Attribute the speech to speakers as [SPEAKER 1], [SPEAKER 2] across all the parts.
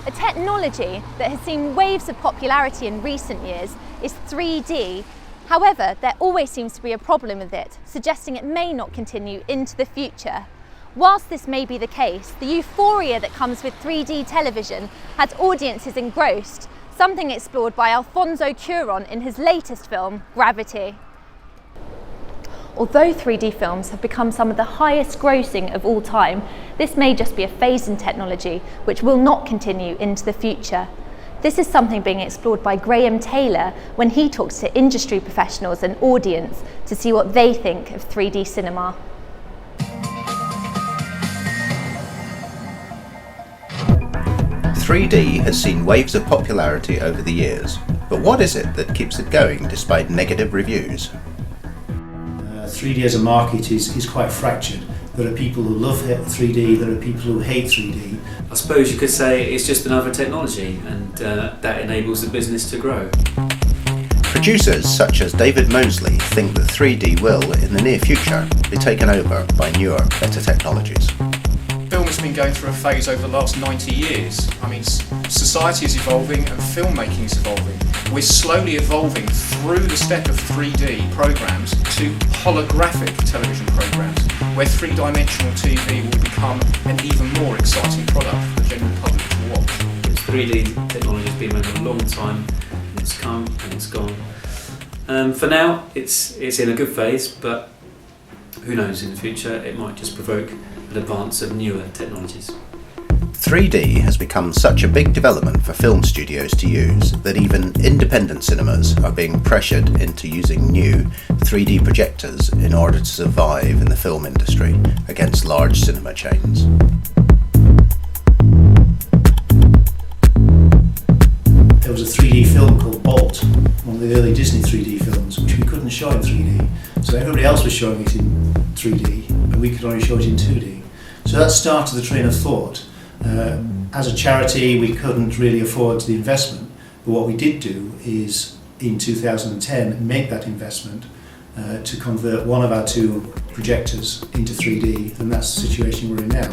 [SPEAKER 1] A technology that has seen waves of popularity in recent years is 3D. However, there always seems to be a problem with it, suggesting it may not continue into the future. Whilst this may be the case, the euphoria that comes with 3D television has audiences engrossed, something explored by Alfonso Cuarón in his latest film, Gravity. Although 3D films have become some of the highest grossing of all time, this may just be a phase in technology which will not continue into the future. This is something being explored by Graham Taylor when he talks to industry professionals and audience to see what they think of 3D cinema.
[SPEAKER 2] "3D has seen waves of popularity over the years, but what is it that keeps it going despite negative reviews?"
[SPEAKER 3] 3D as a market is quite fractured. There are people who love 3D, there are people who hate 3D.
[SPEAKER 4] I suppose you could say it's just another technology, and that enables the business to grow.
[SPEAKER 2] Producers such as David Mosley think that 3D will, in the near future, be taken over by newer, better technologies.
[SPEAKER 5] Film has been going through a phase over the last 90 years. I mean, society is evolving and filmmaking is evolving. We're slowly evolving through the step of 3D programs to holographic television programs, where three-dimensional TV will become an even more exciting product for the general public to watch.
[SPEAKER 4] 3D technology has been around a long time, and it's come and it's gone. For now, it's in a good phase, but who knows, in the future it might just provoke an advance of newer technologies.
[SPEAKER 2] 3D has become such a big development for film studios to use that even independent cinemas are being pressured into using new 3D projectors in order to survive in the film industry against large cinema chains.
[SPEAKER 3] There was a 3D film called Bolt, one of the early Disney 3D films, which we couldn't show in 3D. So everybody else was showing it in 3D, and we could only show it in 2D. So that started the train of thought. As a charity, we couldn't really afford the investment, but what we did do is, in 2010, make that investment to convert one of our two projectors into 3D, and that's the situation we're in now.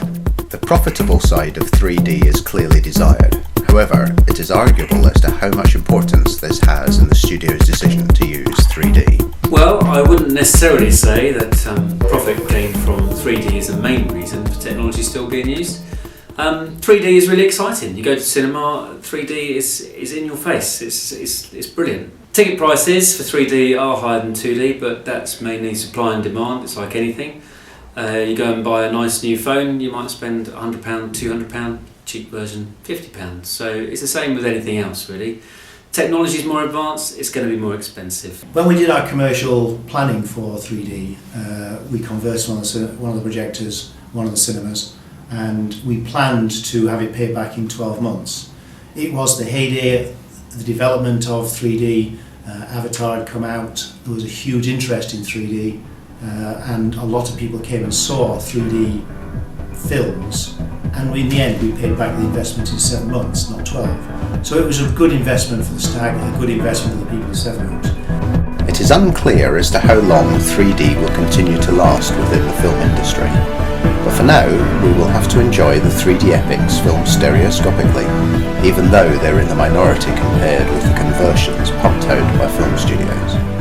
[SPEAKER 2] The profitable side of 3D is clearly desired. However, it is arguable as to how much importance this has in the studio's decision to use 3D.
[SPEAKER 4] Well, I wouldn't necessarily say that profit gained from 3D is the main reason for technology still being used. 3D is really exciting. You go to cinema, 3D is in your face. It's brilliant. Ticket prices for 3D are higher than 2D, but that's mainly supply and demand. It's like anything. You go and buy a nice new phone, you might spend £100, £200, cheap version £50. So it's the same with anything else, really. Technology is more advanced, it's going to be more expensive.
[SPEAKER 3] When we did our commercial planning for 3D, we converted one of the projectors, one of the cinemas, and we planned to have it paid back in 12 months. It was the heyday, the development of 3D. Avatar had come out, there was a huge interest in 3D, and a lot of people came and saw 3D films, and in the end we paid back the investment in 7 months, not 12. So it was a good investment for the Stag, a good investment for the people of Seven.
[SPEAKER 2] It is unclear as to how long 3D will continue to last within the film industry. But for now, we will have to enjoy the 3D epics filmed stereoscopically, even though they're in the minority compared with the conversions pumped out by film studios.